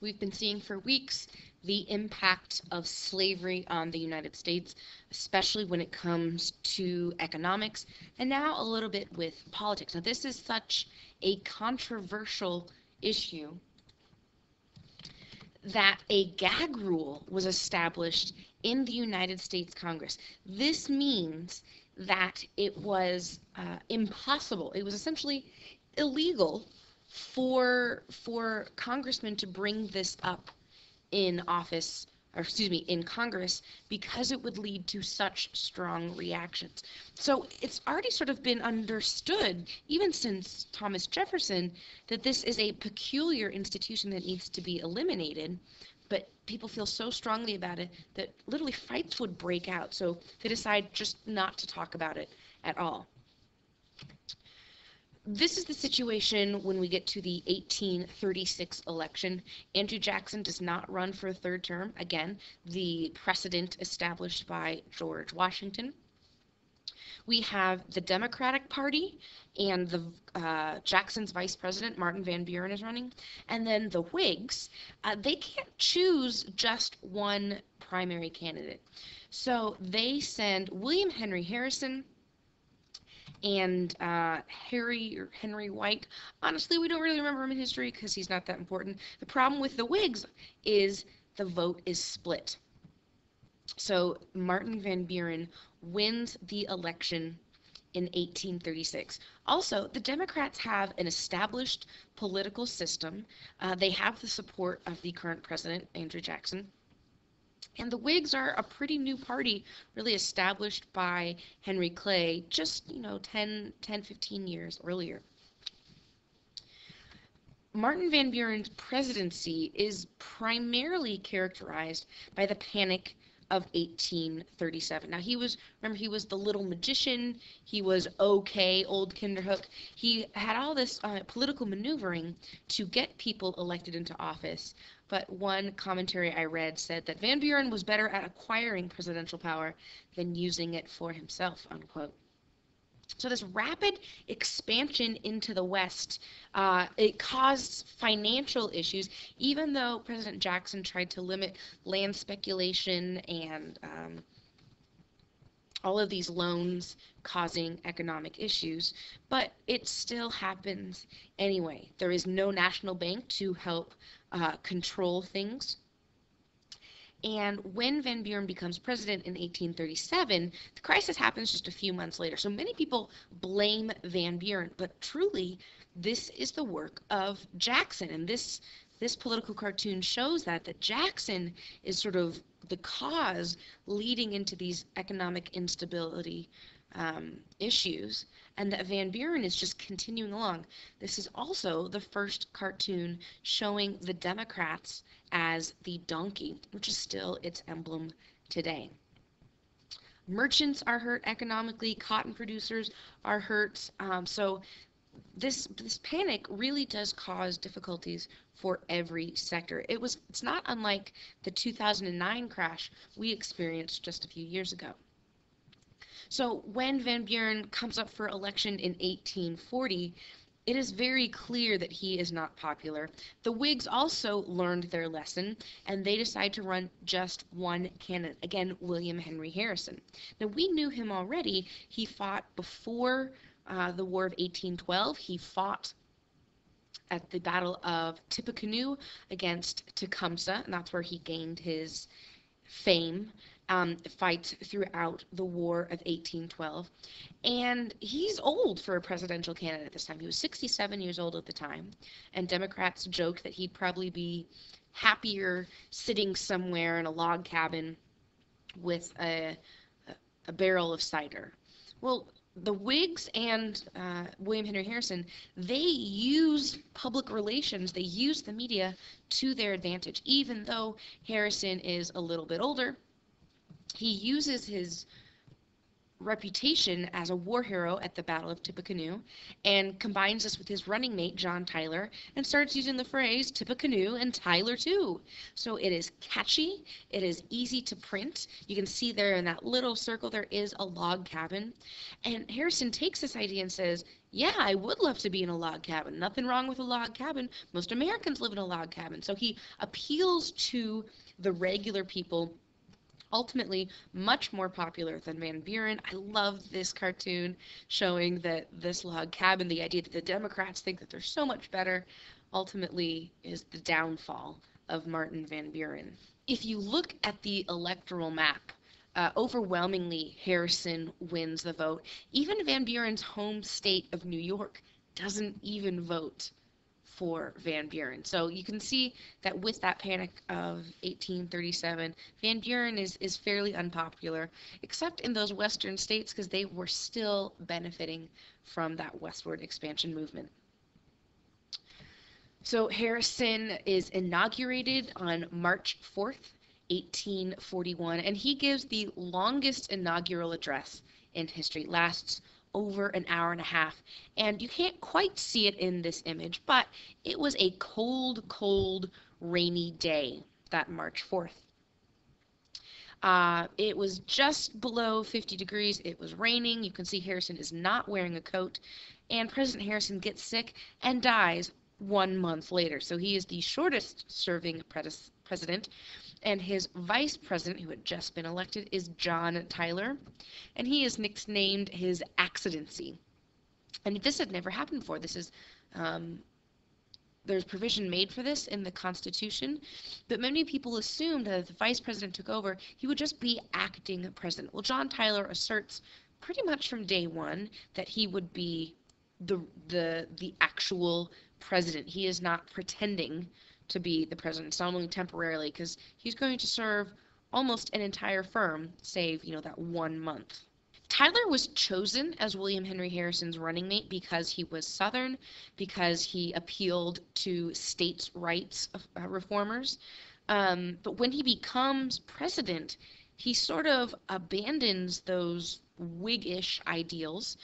We've been seeing for weeks the impact of slavery on the United States, especially when it comes to economics, and now a little bit with politics. Now, this is such a controversial issue that a gag rule was established in the United States Congress. This means that it was impossible. It was essentially illegal for congressmen to bring this up in office, or excuse me, in Congress, because it would lead to such strong reactions. So it's already sort of been understood, even since Thomas Jefferson, that this is a peculiar institution that needs to be eliminated. But people feel so strongly about it that literally fights would break out. So they decide just not to talk about it at all. This is the situation when we get to the 1836 election. Andrew Jackson does not run for a third term. Again, the precedent established by George Washington. We have the Democratic Party, and Jackson's vice president, Martin Van Buren, is running. And then the Whigs, they can't choose just one primary candidate. So they send William Henry Harrison and Henry White. Honestly, we don't really remember him in history because he's not that important. The problem with the Whigs is the vote is split. So Martin Van Buren wins the election in 1836. Also, the Democrats have an established political system. They have the support of the current president, Andrew Jackson. And the Whigs are a pretty new party, really established by Henry Clay just, 10, 15 years earlier. Martin Van Buren's presidency is primarily characterized by the Panic of 1837. Now he was the little magician, he was okay, old Kinderhook. He had all this political maneuvering to get people elected into office. But one commentary I read said that Van Buren was better at acquiring presidential power than using it for himself, unquote. So this rapid expansion into the West, it caused financial issues, even though President Jackson tried to limit land speculation and all of these loans causing economic issues, but it still happens anyway. There is no national bank to help control things. And when Van Buren becomes president in 1837, the crisis happens just a few months later. So many people blame Van Buren, but truly, this is the work of Jackson. And this political cartoon shows that Jackson is sort of the cause leading into these economic instability issues, and that Van Buren is just continuing along. This is also the first cartoon showing the Democrats as the donkey, which is still its emblem today. Merchants are hurt economically, cotton producers are hurt, so this panic really does cause difficulties for every sector. It's not unlike the 2009 crash we experienced just a few years ago. So when Van Buren comes up for election in 1840, it is very clear that he is not popular. The Whigs also learned their lesson, and they decide to run just one candidate, again, William Henry Harrison. Now, we knew him already. He fought before the War of 1812. He fought at the Battle of Tippecanoe against Tecumseh, and that's where he gained his fame. Fights throughout the War of 1812. And he's old for a presidential candidate at this time. He was 67 years old at the time. And Democrats joke that he'd probably be happier sitting somewhere in a log cabin with a barrel of cider. Well, the Whigs and William Henry Harrison, they use public relations, they use the media to their advantage. Even though Harrison is a little bit older, he uses his reputation as a war hero at the Battle of Tippecanoe and combines this with his running mate, John Tyler, and starts using the phrase Tippecanoe and Tyler too. So it is catchy, it is easy to print. You can see there in that little circle there is a log cabin. And Harrison takes this idea and says, Yeah, I would love to be in a log cabin. Nothing wrong with a log cabin. Most Americans live in a log cabin. So he appeals to the regular people, ultimately much more popular than Van Buren. I love this cartoon showing that this log cabin, the idea that the Democrats think that they're so much better, ultimately is the downfall of Martin Van Buren. If you look at the electoral map, overwhelmingly Harrison wins the vote. Even Van Buren's home state of New York doesn't even vote for Van Buren. So you can see that with that panic of 1837, Van Buren is fairly unpopular, except in those western states because they were still benefiting from that westward expansion movement. So Harrison is inaugurated on March 4th, 1841, and he gives the longest inaugural address in history. It lasts over an hour and a half, and you can't quite see it in this image, but it was a cold, cold, rainy day, that March 4th. It was just below 50 degrees. It was raining. You can see Harrison is not wearing a coat, and President Harrison gets sick and dies 1 month later. So he is the shortest serving president, and his vice president, who had just been elected, is John Tyler, and he is nicknamed his Accidency. And this had never happened before. This is there's provision made for this in the Constitution, but many people assumed that if the vice president took over, he would just be acting president. Well, John Tyler asserts pretty much from day one that he would be the actual president. He is not pretending to be the president, it's not only temporarily, because he's going to serve almost an entire term, save, that 1 month. Tyler was chosen as William Henry Harrison's running mate because he was Southern, because he appealed to states' rights reformers. But when he becomes president, he sort of abandons those Whig-ish ideals.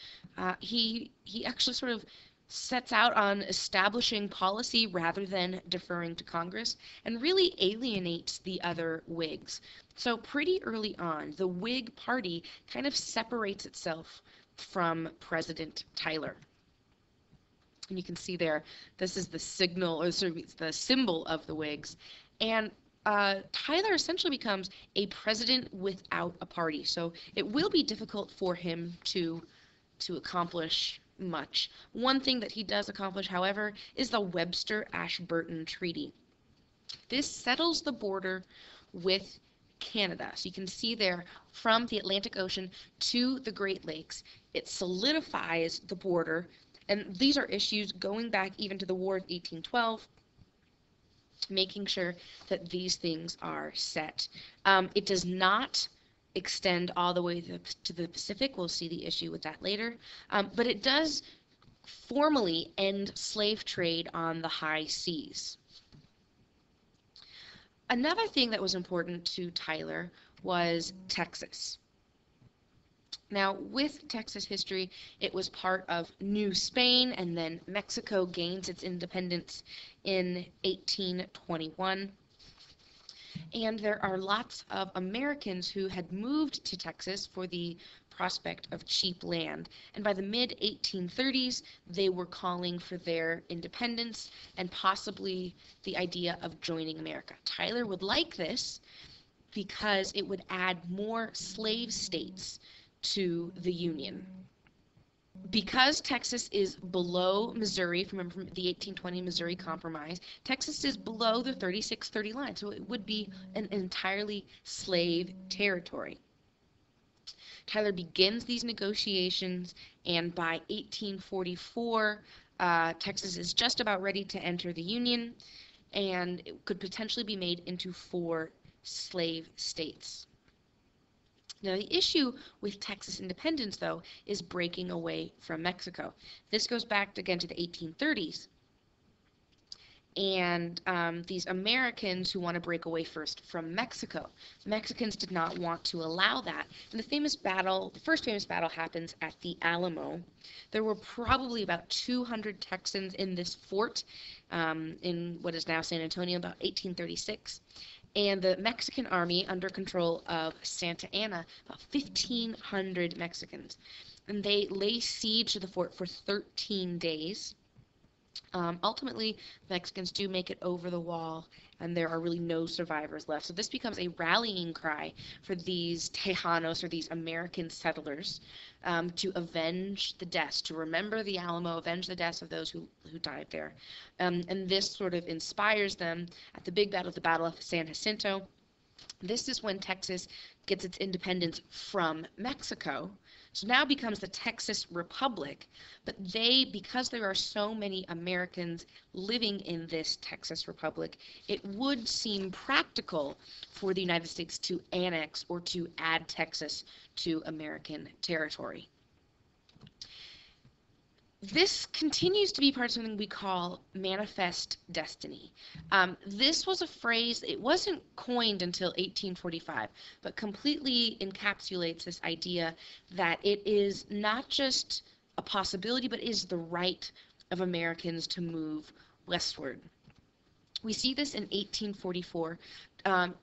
He actually sort of sets out on establishing policy rather than deferring to Congress, and really alienates the other Whigs. So pretty early on, the Whig Party kind of separates itself from President Tyler. And you can see there, this is the signal, or sort of the symbol of the Whigs. And Tyler essentially becomes a president without a party. So it will be difficult for him to accomplish much. One thing that he does accomplish, however, is the Webster-Ashburton Treaty. This settles the border with Canada. So you can see there from the Atlantic Ocean to the Great Lakes. It solidifies the border, and these are issues going back even to the War of 1812, making sure that these things are set. It does not extend all the way to the Pacific. We'll see the issue with that later. But it does formally end slave trade on the high seas. Another thing that was important to Tyler was Texas. Now, with Texas history, it was part of New Spain, and then Mexico gains its independence in 1821. And there are lots of Americans who had moved to Texas for the prospect of cheap land. And by the mid-1830s, they were calling for their independence and possibly the idea of joining America. Tyler would like this because it would add more slave states to the Union. Because Texas is below Missouri, from the 1820 Missouri Compromise, Texas is below the 36-30 line, so it would be an entirely slave territory. Tyler begins these negotiations, and by 1844, Texas is just about ready to enter the Union, and it could potentially be made into 4 slave states. Now, the issue with Texas independence, though, is breaking away from Mexico. This goes back again to the 1830s. And these Americans who want to break away first from Mexico. Mexicans did not want to allow that. And the first famous battle happens at the Alamo. There were probably about 200 Texans in this fort in what is now San Antonio, about 1836. And the Mexican army, under control of Santa Anna, about 1,500 Mexicans. and they lay siege to the fort for 13 days. Ultimately, Mexicans do make it over the wall, and there are really no survivors left. So this becomes a rallying cry for these Tejanos, or these American settlers, to avenge the deaths, to remember the Alamo, avenge the deaths of those who died there. And this sort of inspires them at the big battle, the Battle of San Jacinto. This is when Texas gets its independence from Mexico. So now becomes the Texas Republic, but because there are so many Americans living in this Texas Republic, it would seem practical for the United States to annex or to add Texas to American territory. This continues to be part of something we call manifest destiny. This was a phrase, it wasn't coined until 1845, but completely encapsulates this idea that it is not just a possibility, but is the right of Americans to move westward. We see this in 1844.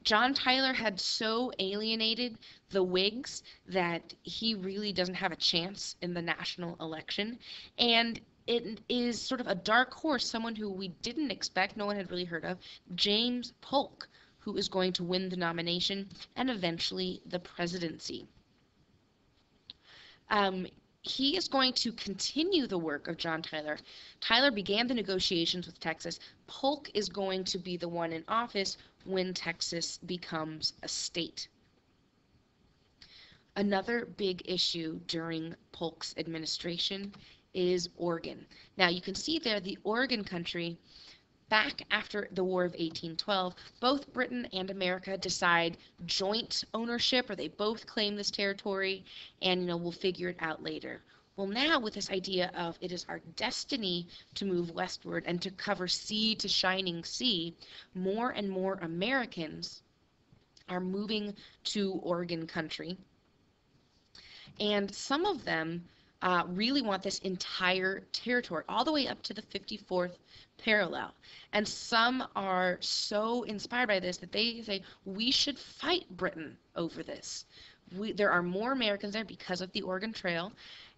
John Tyler had so alienated the Whigs that he really doesn't have a chance in the national election. And it is sort of a dark horse, someone who we didn't expect, no one had really heard of, James Polk, who is going to win the nomination and eventually the presidency. He is going to continue the work of John Tyler. Tyler began the negotiations with Texas. Polk is going to be the one in office when Texas becomes a state. Another big issue during Polk's administration is Oregon. Now you can see there the Oregon Country. Back after the War of 1812, both Britain and America decide joint ownership, or they both claim this territory, and we'll figure it out later. Well, now with this idea of it is our destiny to move westward and to cover sea to shining sea, more and more Americans are moving to Oregon Country, and some of them really want this entire territory, all the way up to the 54th parallel. And some are so inspired by this that they say, we should fight Britain over this. There are more Americans there because of the Oregon Trail.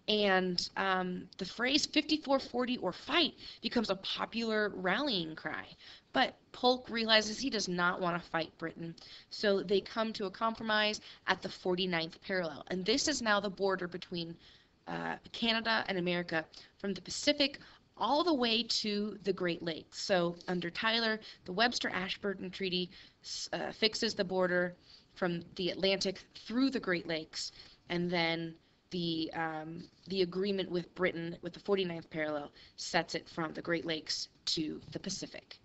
And the phrase 54-40 or fight becomes a popular rallying cry. But Polk realizes he does not want to fight Britain, so they come to a compromise at the 49th parallel. And this is now the border between Canada and America, from the Pacific all the way to the Great Lakes. So under Tyler, the Webster-Ashburton Treaty fixes the border from the Atlantic through the Great Lakes, and then the agreement with Britain with the 49th parallel sets it from the Great Lakes to the Pacific.